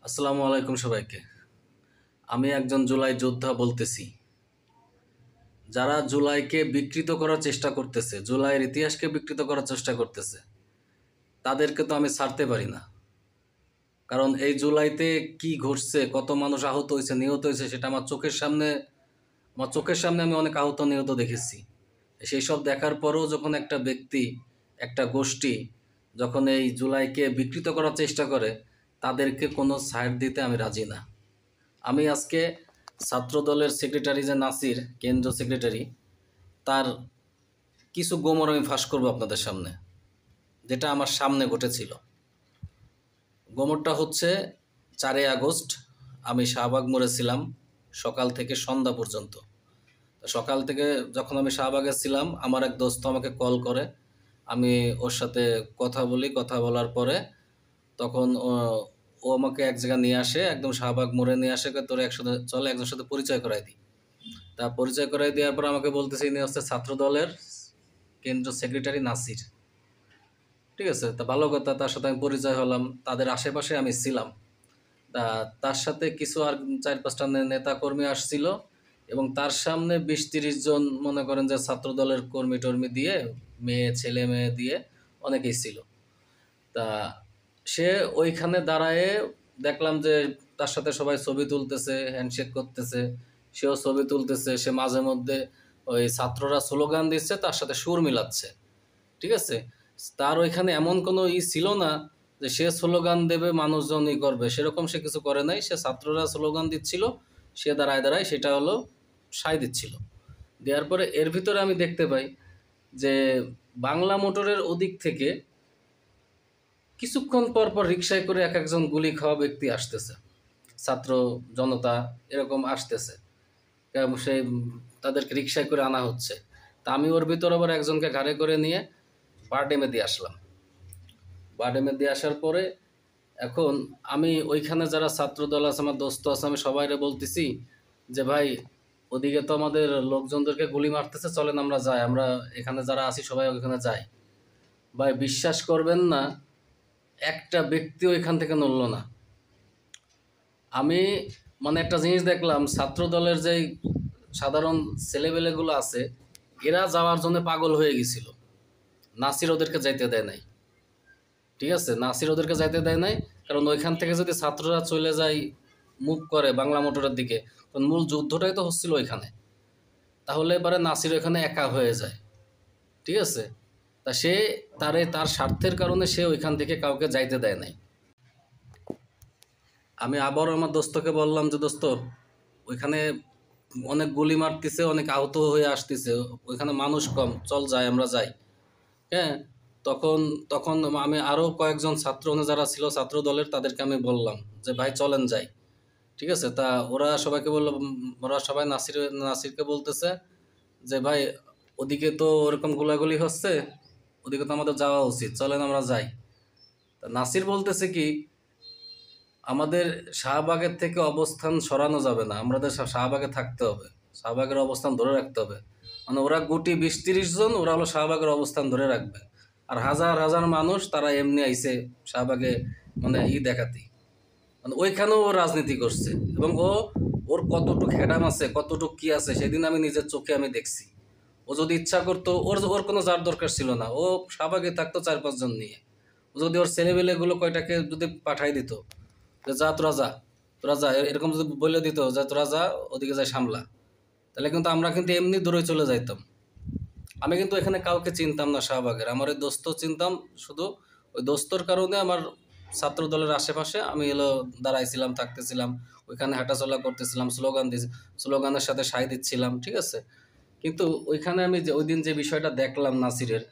আসসালামু আলাইকুম সবাইকে। আমি একজন জুলাই যোদ্ধা বলতেছি। যারা জুলাইকে বিকৃত করার চেষ্টা করতেছে, জুলাইয়ের ইতিহাসকে বিকৃত করার চেষ্টা করতেছে, তাদেরকে তো আমি ছাড়তে পারি না। কারণ এই জুলাইতে কি ঘটছে, কত মানুষ আহত হয়েছে, নিহত হয়েছে, সেটা আমার চোখের সামনে আমি অনেক আহত নিহত দেখেছি। সেই সব দেখার পরেও যখন একটা ব্যক্তি, একটা গোষ্ঠী যখন এই জুলাইকে বিকৃত করার চেষ্টা করে, তাদেরকে কোনো ছাড় দিতে আমি রাজি না। আমি আজকে ছাত্রদলের সেক্রেটারি যে নাসির, কেন্দ্রীয় সেক্রেটারি, তার কিছু গোমর আমি ফাঁস করবো আপনাদের সামনে, যেটা আমার সামনে ঘটেছিল। গোমরটা হচ্ছে 4 আগস্ট আমি শাহবাগ মোড়ে ছিলাম সকাল থেকে সন্ধ্যা পর্যন্ত। সকাল থেকে যখন আমি শাহবাগে ছিলাম, আমার এক দোস্ত আমাকে কল করে। আমি ওর সাথে কথা বলি, কথা বলার পরে তখন ও আমাকে এক জায়গায় নিয়ে আসে, একদম শাহবাগ মোড়ে নিয়ে আসে, তোর একসাথে চলে, একজনের সাথে পরিচয় করাই দিই। তা পরিচয় করাই দেওয়ার পর আমাকে বলতেছে ইনি হচ্ছে ছাত্রদলের কেন্দ্রীয় সেক্রেটারি নাসির। ঠিক আছে, তা ভালো কথা, তার সাথে আমি পরিচয় হলাম, তাদের আশেপাশে আমি ছিলাম। তা তার সাথে কিছু আর 4-5টা নেতা কর্মী আসছিল, এবং তার সামনে 20-30 জন মনে করেন যে ছাত্রদলের কর্মী টর্মী দিয়ে, মেয়ে ছেলে মেয়ে দিয়ে অনেকেই ছিল। তা সে ওইখানে দাঁড়ায়ে দেখলাম যে তার সাথে সবাই ছবি তুলতেছে, হ্যান্ডশেক করতেছে, সেও ছবি তুলতেছে। সে মাঝে মধ্যে ওই ছাত্ররা স্লোগান দিচ্ছে, তার সাথে সুর মিলাচ্ছে। ঠিক আছে, তার ওইখানে এমন কোনো ছিল না যে সে স্লোগান দেবে মানুষজন করবে, সেরকম সে কিছু করে নাই। সে ছাত্ররা স্লোগান দিচ্ছিল, সে দাঁড়ায় দাঁড়ায় সেটা হলো সায় দিচ্ছিল। দেওয়ার পরে এর ভিতরে আমি দেখতে পাই যে বাংলা মোটরের ওদিক থেকে কিছুক্ষণ পর পর রিকশায় করে এক একজন গুলি খাওয়া ব্যক্তি আসতেছে, ছাত্র জনতা এরকম আসতেছে। সেই তাদেরকে রিকশায় করে আনা হচ্ছে। তা আমি ওর ভিতর আবার একজনকে ঘাড়ে করে নিয়ে বারডেমে দিয়ে আসলাম। বারডেমে দিয়ে আসার পরে এখন আমি ওইখানে যারা ছাত্রদল আছে, আমার দোস্ত আছে, আমি সবাইরে বলতেছি যে ভাই, ওদিকে তো আমাদের লোকজনদেরকে গুলি মারতেছে, চলেন আমরা যাই, আমরা এখানে যারা আছি সবাই ওইখানে যাই। ভাই বিশ্বাস করবেন না, একটা ব্যক্তিও এখান থেকে নড়ল না। আমি মানে একটা জিনিস দেখলাম, ছাত্র দলের যে সাধারণ ছেলেবেলেগুলো আছে, এরা যাওয়ার জন্য পাগল হয়ে গেছিল। নাসির ওদেরকে যাইতে দেয় নাই। ঠিক আছে, নাসির ওদেরকে যাইতে দেয় নাই, কারণ ওইখান থেকে যদি ছাত্ররা চলে যায়, মুভ করে বাংলা মোটরের দিকে, তখন মূল যুদ্ধটাই তো হচ্ছিল ওইখানে। তাহলে এবারে নাসির ওইখানে একা হয়ে যায়। ঠিক আছে, তা সে তার স্বার্থের কারণে সে ওইখান থেকে কাউকে যাইতে দেয় নাই। আমি আবার আমার দোস্তকে বললাম যে দোস্ত, ওইখানে অনেক গুলি মারতেছে, অনেক আহত হয়ে আসতেছে, ওইখানে মানুষ কম, চল যাই, আমরা যাই। হ্যাঁ, তখন তখন আমি আরও কয়েকজন ছাত্র যারা ছিল ছাত্র দলের, তাদেরকে আমি বললাম যে ভাই চলেন যাই। ঠিক আছে, তা ওরা সবাইকে বললো, ওরা সবাই নাসিরকে বলতেছে যে ভাই, ওদিকে তো ওরকম গোলাগুলি হচ্ছে, ওদিকে তো আমাদের যাওয়া উচিত, চলেন আমরা যাই। তা নাসির বলতেছে কি, আমাদের শাহবাগের থেকে অবস্থান সরানো যাবে না, আমাদের শাহবাগে থাকতে হবে, শাহবাগের অবস্থান ধরে রাখতে হবে। মানে ওরা গুটি 20-30 জন, ওরা হলো শাহবাগের অবস্থান ধরে রাখবে, আর হাজার হাজার মানুষ তারা এমনি আইছে শাহবাগে, মানে দেখাতি। মানে ওইখানেও ও রাজনীতি করছে, এবং ওর কতটুক হ্যাডাম আছে, কতটুক কি আছে, সেদিন আমি নিজের চোখে আমি দেখছি। ও যদি ইচ্ছা করতো, ওর ওর কোনো যার দরকার ছিল না, ও শাহবাগে থাকতো 4-5 জন নিয়ে। ও যদি ওর ছেলেবেলেগুলো কয়টাকে যদি পাঠাই দিত যে যা তোরা যা, তোরা যা, এরকম যদি বলে দিত যে তোরা যা, ওদিকে যাই সামলা, তাহলে কিন্তু আমরা কিন্তু এমনি দূরে চলে যাইতাম। আমি কিন্তু এখানে কাউকে চিনতাম না শাহবাগের, আমার ওই দোস্ত চিনতাম শুধু। ওই দোস্তর কারণে আমার ছাত্র দলের আশেপাশে আমি দাঁড়াইছিলাম, থাকতেছিলাম, ওইখানে হাঁটাচলা করতেছিলাম, স্লোগানের সাথে সায় দিচ্ছিলাম। ঠিক আছে, কিন্তু ওইখানে আমি যে ওই দিন যে বিষয়টা দেখলাম নাসিরের,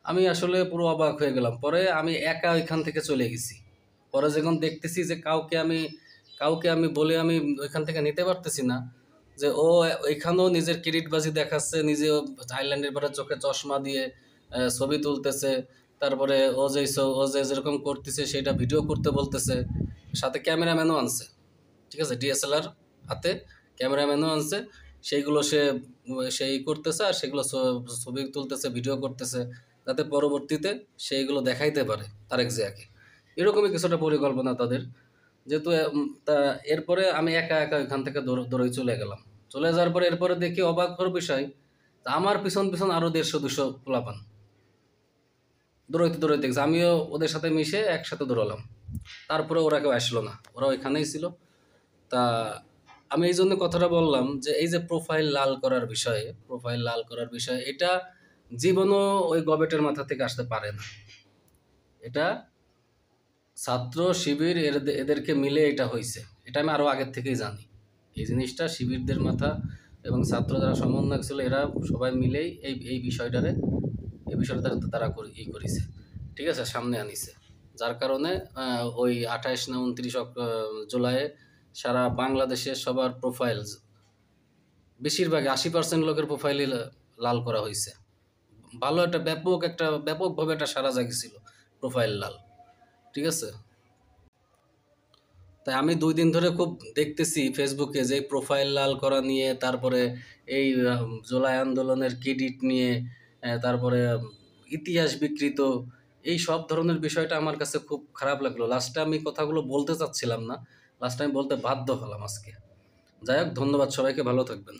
আমি আসলে পুরো অবাক হয়ে গেলাম। পরে আমি একা ওইখান থেকে চলে গেছি। পরে যখন দেখতেছি যে কাউকে আমি বলে আমি ওইখান থেকে নিতে পারতেছি না, যে ও ওইখানেও নিজের কিরিটবাজি দেখাচ্ছে, নিজে আইল্যান্ডের পরে চোখে চশমা দিয়ে ছবি তুলতেছে। তারপরে ও যে যেরকম করতেছে সেটা ভিডিও করতে বলতেছে, সাথে ক্যামেরাম্যানও আনছে। ঠিক আছে, ডিএসএলআর হাতে ক্যামেরাম্যানও আনছে। সেইগুলো সে সেই করতেছে, আর সেগুলো ছবি তুলতেছে, ভিডিও করতেছে, যাতে পরবর্তীতে সেইগুলো দেখাইতে পারে তারেক জিয়াকে। এরকমই কিছুটা পরিকল্পনা তাদের। যেহেতু তা এরপরে আমি একা একা ওইখান থেকে দৌড়ে চলে গেলাম। চলে যাওয়ার পরে এরপরে দেখি অবাক হওয়ার বিষয়, আমার পিছন পিছন আরো 150-200 পোলাপান দৌড়াইতে গেছে। আমিও ওদের সাথে মিশে একসাথে দৌড়ালাম। তারপরে ওরা কেউ আসলো না, ওরা ওইখানেই ছিল। তা আমি এই জন্য কথাটা বললাম যে এই যে প্রোফাইল লাল করার বিষয়ে এটা জীবনও ওই গবেটের মাথা থেকে আসতে পারে না। এটা ছাত্র শিবির এদেরকে মিলে এটা হয়েছে, এটা আমি আরো আগের থেকেই জানি। এই জিনিসটা শিবিরদের মাথা এবং ছাত্র যারা সমন্বয়ক ছিল এরা সবাই মিলেই এই বিষয়টা তারা করেছে, ঠিক আছে, সামনে আনিছে। যার কারণে ওই 28 না 29 জুলাইয়ে সারা বাংলাদেশে সবার প্রোফাইল, বেশিরভাগ 80% লোকের প্রোফাইলই লাল করা হয়েছে। ভালো একটা ব্যাপকভাবে একটা সারা জাগিয়েছিল প্রোফাইল লাল, ঠিক আছে। তাই আমি 2 দিন ধরে খুব দেখতেছি ফেসবুকে যে প্রোফাইল লাল করা নিয়ে, তারপরে এই জুলাই আন্দোলনের ক্রেডিট নিয়ে, তারপরে ইতিহাস বিকৃত, এই সব ধরনের বিষয়টা আমার কাছে খুব খারাপ লাগলো। লাস্টে আমি কথাগুলো বলতে চাচ্ছিলাম না, লাস্টে আমি বলতে বাধ্য হলাম আজকে। যাই হোক, ধন্যবাদ, সবাইকে, ভালো থাকবেন।